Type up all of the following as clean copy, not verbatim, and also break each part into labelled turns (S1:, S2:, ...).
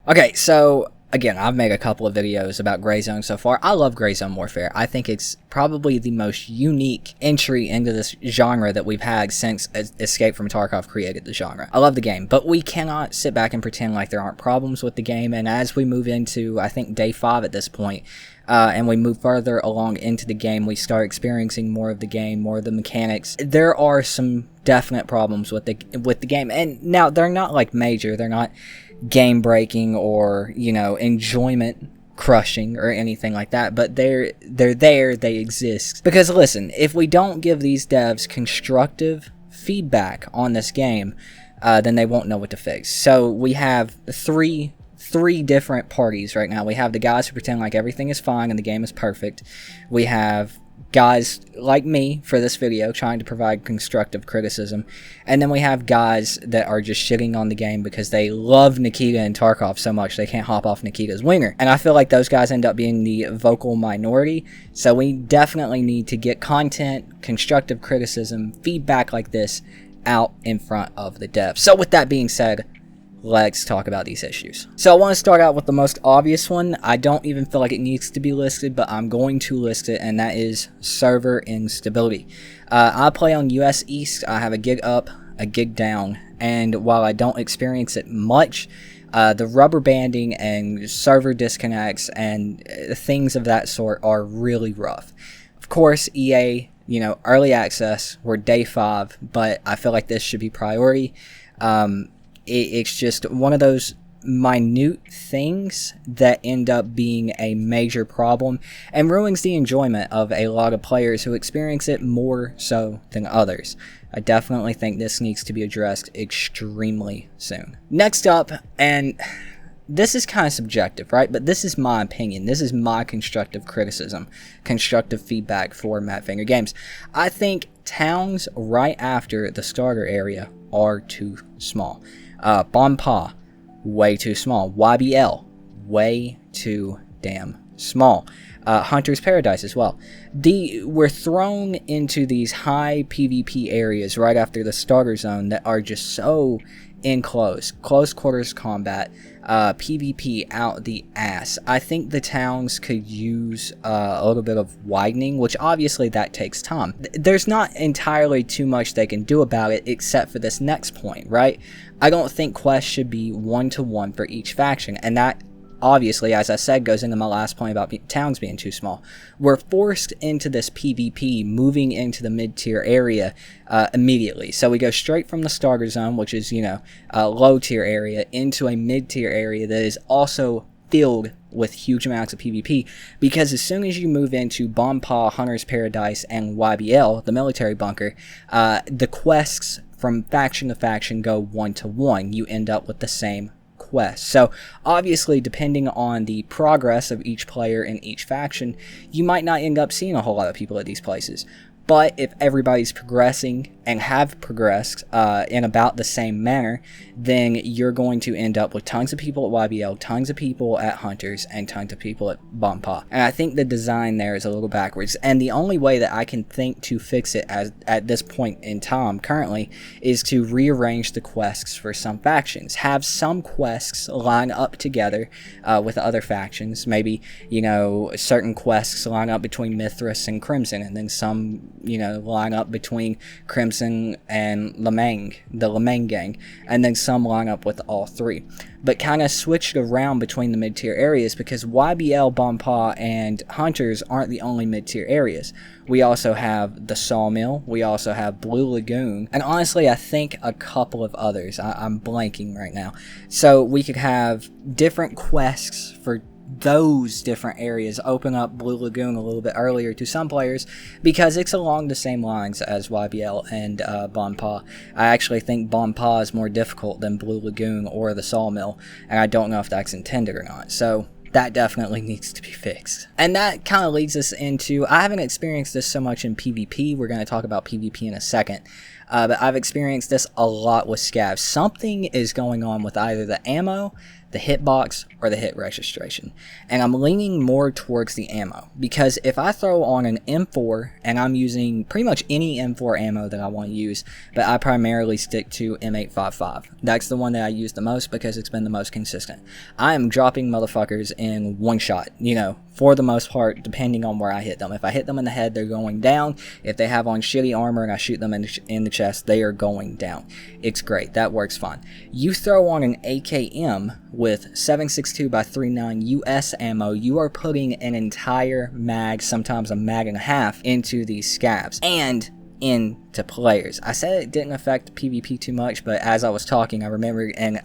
S1: Okay, so again, I've made a couple of videos about grayzone so far. I love grayzone warfare. I think it's probably the most unique entry into this genre that we've had since Escape from Tarkov created the genre. I love the game, but we cannot sit back and pretend like there aren't problems with the game. And as we move into, I think, day 5 at this point, and we move further along into the game, we start experiencing more of the game, more of the mechanics. There are some definite problems with the game, and now they're not like major. They're not game breaking or, you know, enjoyment crushing or anything like that, but they're there, they exist. Because listen, if we don't give these devs constructive feedback on this game, then they won't know what to fix. So we have three different parties right now. We have the guys who pretend like everything is fine and the game is perfect. We have guys like me for this video trying to provide constructive criticism, and then we have guys that are just shitting on the game because they love Nikita and Tarkov so much they can't hop off Nikita's winger. And I feel like those guys end up being the vocal minority, so we definitely need to get content, constructive criticism, feedback like this out in front of the devs. So with that being said, let's talk about these issues. So I want to start out with the most obvious one. I don't even feel like it needs to be listed, but I'm going to list it, and that is server instability. I play on US East. I have a gig up, a gig down, and while I don't experience it much, the rubber banding and server disconnects and things of that sort are really rough. Of course, EA, you know, early access, we're day 5, but I feel like this should be priority. It's just one of those minute things that end up being a major problem and ruins the enjoyment of a lot of players who experience it more so than others. I definitely think this needs to be addressed extremely soon. Next up, and this is kind of subjective, right? But this is my opinion. This is my constructive criticism, constructive feedback for Matt Finger Games. I think towns right after the starter area are too small. Bon Pa, way too small. YBL, way too damn small. Hunter's Paradise as well. We're thrown into these high PvP areas right after the starter zone that are just so enclosed. Close quarters combat, PvP out the ass. I think the towns could use a little bit of widening, which obviously that takes time. There's not entirely too much they can do about it except for this next point, right? I don't think quests should be 1-to-1 for each faction, and that obviously, as I said, goes into my last point about towns being too small. We're forced into this PvP, moving into the mid-tier area immediately. So we go straight from the starter zone, which is, you know, a low-tier area, into a mid-tier area that is also filled with huge amounts of PvP, because as soon as you move into Bon Pa, Hunter's Paradise, and YBL, the military bunker, the quests from faction to faction go 1-to-1. You end up with the same quest. So obviously, depending on the progress of each player in each faction, you might not end up seeing a whole lot of people at these places. But if everybody's progressing and have progressed in about the same manner, then you're going to end up with tons of people at YBL, tons of people at Hunters, and tons of people at Bon Pa. And I think the design there is a little backwards. And the only way that I can think to fix it at this point in time currently is to rearrange the quests for some factions. Have some quests line up together with other factions. Maybe, you know, certain quests line up between Mithras and Crimson, and then some, you know, line up between Crimson and Lemang, the Lemang gang, and then some line up with all three. But kind of switched around between the mid-tier areas, because YBL, Bon Pa, and Hunters aren't the only mid-tier areas. We also have the Sawmill, we also have Blue Lagoon, and honestly I think a couple of others. I'm blanking right now. So we could have different quests for those different areas, open up Blue Lagoon a little bit earlier to some players, because it's along the same lines as YBL and Bon Pa. I actually think Bon Pa is more difficult than Blue Lagoon or the Sawmill, and I don't know if that's intended or not. So that definitely needs to be fixed. And that kind of leads us into, I haven't experienced this so much in PvP. We're going to talk about PvP in a second. But I've experienced this a lot with scavs. Something is going on with either the ammo, the hitbox or the hit registration. And I'm leaning more towards the ammo, because if I throw on an M4 and I'm using pretty much any M4 ammo that I want to use, but I primarily stick to M855. That's the one that I use the most because it's been the most consistent. I am dropping motherfuckers in one shot, you know, for the most part, depending on where I hit them. If I hit them in the head, they're going down. If they have on shitty armor and I shoot them in the chest, they are going down. It's great. That works fine. You throw on an AKM with 7.62 by 3.9 US ammo, you are putting an entire mag, sometimes a mag and a half, into these scabs and into players. I said it didn't affect PvP too much, but as I was talking, I remember an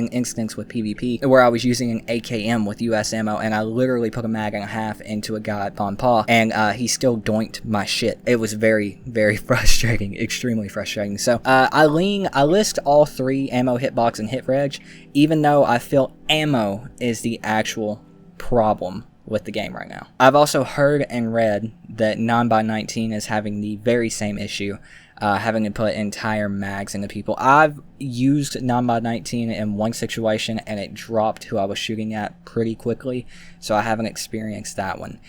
S1: instance with PvP where I was using an AKM with US ammo, and I literally put a mag and a half into a guy at Bon Pa, and he still doinked my shit. It was very, very frustrating, extremely frustrating. So I list all three, ammo, hitbox, and hit reg, even though I feel ammo is the actual problem with the game right now. I've also heard and read that 9x19 is having the very same issue, having to put entire mags into people. I've used 9x19 in one situation and it dropped who I was shooting at pretty quickly, so I haven't experienced that one.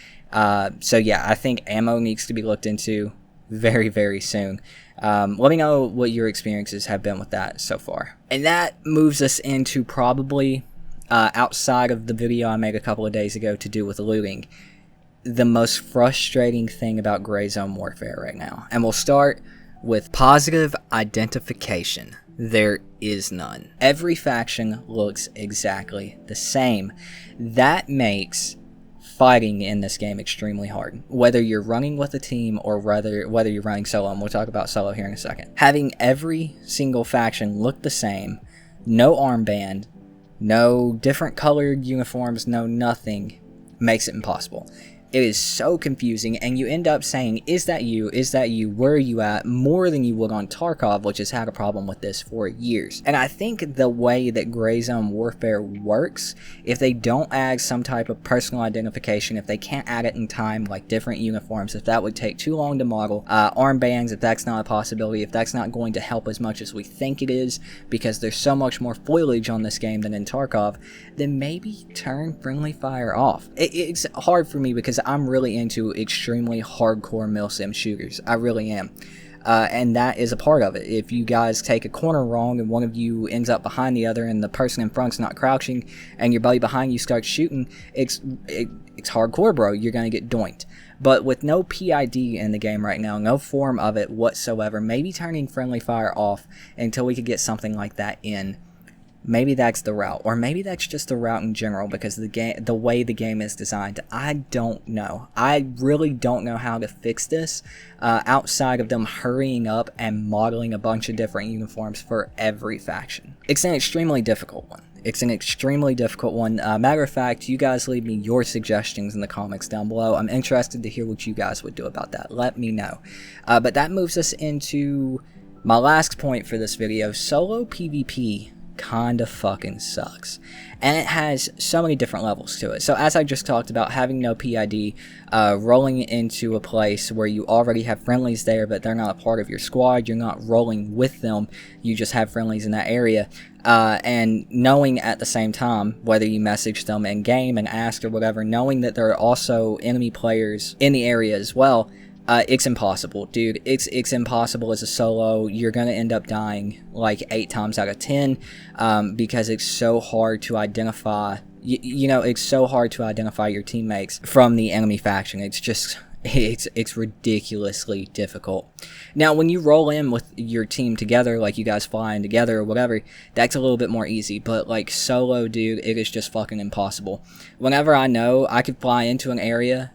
S1: So yeah, I think ammo needs to be looked into very, very soon. Let me know what your experiences have been with that so far. And that moves us into probably, outside of the video I made a couple of days ago to do with looting, the most frustrating thing about grayzone warfare right now. And we'll start with positive identification. There is none. Every faction looks exactly the same. That makes fighting in this game extremely hard, whether you're running with a team or whether you're running solo, and we'll talk about solo here in a second. Having every single faction look the same, no armband, no different colored uniforms, no nothing, makes it impossible. It is so confusing, and you end up saying, is that you? Is that you? Where are you at? More than you would on Tarkov, which has had a problem with this for years. And I think the way that Grayzone Warfare works, if they don't add some type of personal identification, if they can't add it in time, like different uniforms, if that would take too long to model, armbands, if that's not a possibility, if that's not going to help as much as we think it is, because there's so much more foliage on this game than in Tarkov, then maybe turn friendly fire off. It's hard for me because I'm really into extremely hardcore milsim shooters. I really am. And that is a part of it. If you guys take a corner wrong and one of you ends up behind the other and the person in front's not crouching and your buddy behind you starts shooting, it's hardcore, bro. You're going to get doinked. But with no PID in the game right now, no form of it whatsoever, maybe turning friendly fire off until we could get something like that in. Maybe that's the route, or maybe that's just the route in general, because the way the game is designed. I don't know. I really don't know how to fix this outside of them hurrying up and modeling a bunch of different uniforms for every faction. It's an extremely difficult one. Matter of fact, you guys leave me your suggestions in the comments down below. I'm interested to hear what you guys would do about that. Let me know. But that moves us into my last point for this video. Solo PvP kinda fucking sucks, and it has so many different levels to it. So as I just talked about, having no PID, rolling into a place where you already have friendlies there but they're not a part of your squad, you're not rolling with them, you just have friendlies in that area, and knowing at the same time, whether you message them in game and ask or whatever, knowing that there are also enemy players in the area as well. It's impossible, dude. It's impossible as a solo. You're gonna end up dying like 8 times out of 10 because it's so hard to identify. You know, it's so hard to identify your teammates from the enemy faction. It's just it's ridiculously difficult. Now, when you roll in with your team together, like you guys flying together or whatever, that's a little bit more easy. But like solo, dude, it is just fucking impossible. Whenever I know I could fly into an area,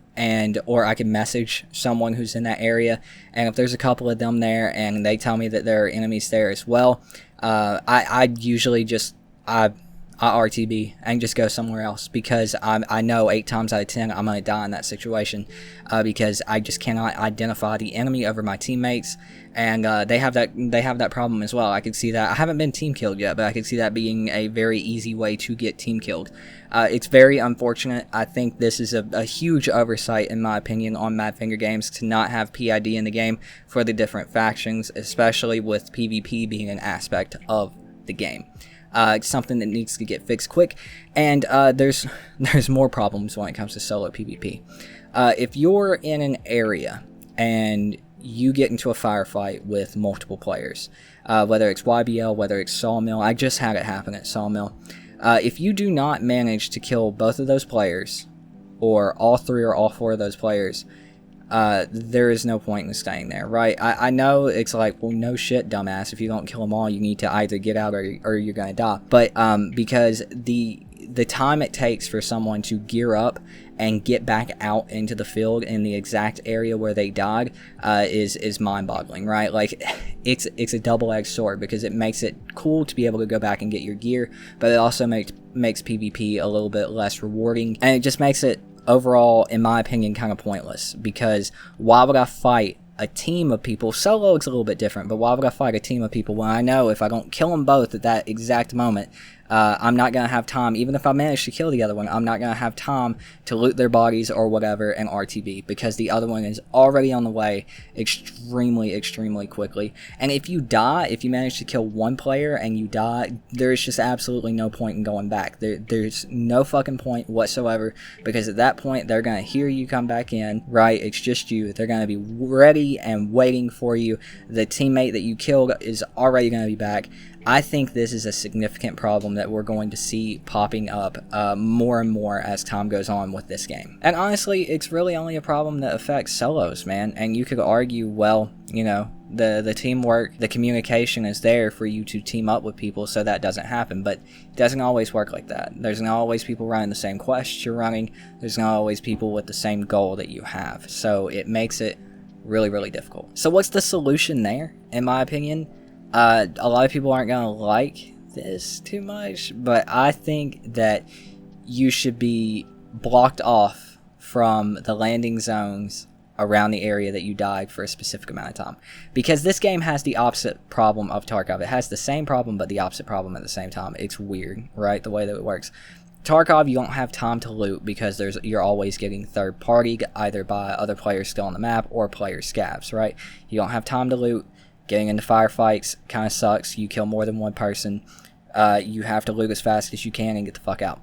S1: or I can message someone who's in that area, and if there's a couple of them there and they tell me that there are enemies there as well, I usually just I RTB and just go somewhere else, because I know 8 times out of 10 I'm gonna die in that situation, because I just cannot identify the enemy over my teammates, and they have that problem as well. I could see that. I haven't been team killed yet, but I could see that being a very easy way to get team killed. It's very unfortunate. I think this is a huge oversight, in my opinion, on Madfinger Games to not have PID in the game for the different factions, especially with PvP being an aspect of the game. It's something that needs to get fixed quick, and there's more problems when it comes to solo PvP. If you're in an area and you get into a firefight with multiple players, whether it's YBL, whether it's Sawmill. I just had it happen at Sawmill. If you do not manage to kill both of those players, or all 3 or all 4 of those players, there is no point in staying there, right? I know it's like, well, no shit, dumbass. If you don't kill them all, you need to either get out or you're gonna die. But because the time it takes for someone to gear up and get back out into the field in the exact area where they died is mind-boggling, right? Like, it's a double-edged sword, because it makes it cool to be able to go back and get your gear, but it also makes PvP a little bit less rewarding, and it just makes it overall, in my opinion, kind of pointless. Because why would I fight a team of people? Solo is a little bit different, but why would I fight a team of people when I know if I don't kill them both at that exact moment, I'm not going to have time, even if I manage to kill the other one, I'm not going to have time to loot their bodies or whatever and RTB, because the other one is already on the way extremely quickly. And if you die, if you manage to kill one player and you die, there's just absolutely no point in going back. There's no fucking point whatsoever, because at that point, they're going to hear you come back in, right? It's just you. They're going to be ready and waiting for you. The teammate that you killed is already going to be back. I think this is a significant problem that we're going to see popping up more and more as time goes on with this game. And honestly, it's really only a problem that affects solos, man. And you could argue, well, you know, the teamwork, the communication is there for you to team up with people so that doesn't happen, but it doesn't always work like that. There's not always people running the same quest you're running. There's not always people with the same goal that you have. So it makes it really difficult. So what's the solution there, in my opinion? A lot of people aren't going to like this too much, but I think that you should be blocked off from the landing zones around the area that you died for a specific amount of time. Because this game has the opposite problem of Tarkov. It has the same problem, but the opposite problem at the same time. It's weird, right? The way that it works. Tarkov, you don't have time to loot because you're always getting third party, either by other players still on the map or player scavs, right? You don't have time to loot. Getting into firefights kind of sucks. You kill more than one person. You have to loot as fast as you can and get the fuck out.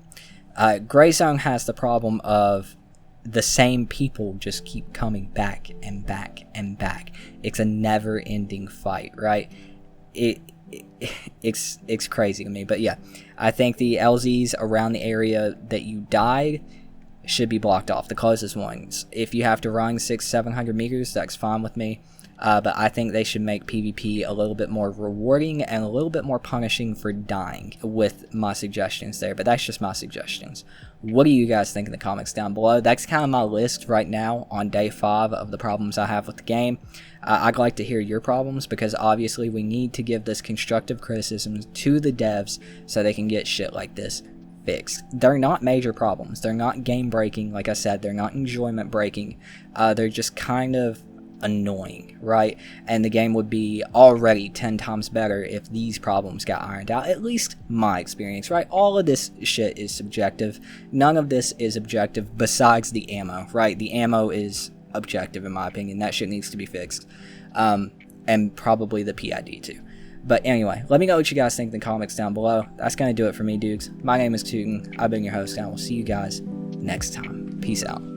S1: Grayzone has the problem of the same people just keep coming back and back and back. It's a never-ending fight, right? It's crazy to me. But yeah, I think the LZs around the area that you died should be blocked off, the closest ones. If you have to run 600-700 meters, that's fine with me. But I think they should make PvP a little bit more rewarding and a little bit more punishing for dying with my suggestions there. But that's just my suggestions. What do you guys think in the comments down below? That's kind of my list right now on day 5 of the problems I have with the game. I'd like to hear your problems, because obviously we need to give this constructive criticism to the devs so they can get shit like this fixed. They're not major problems. They're not game breaking. Like I said, they're not enjoyment breaking. They're just kind of annoying, right? And the game would be already 10 times better if these problems got ironed out. At least my experience, right? All of this shit is subjective. None of this is objective besides the ammo, right? The ammo is objective in my opinion. That shit needs to be fixed. And probably the PID too. But anyway, let me know what you guys think in the comments down below. That's gonna do it for me, dudes. My name is Tootin. I've been your host, and I will see you guys next time. Peace out.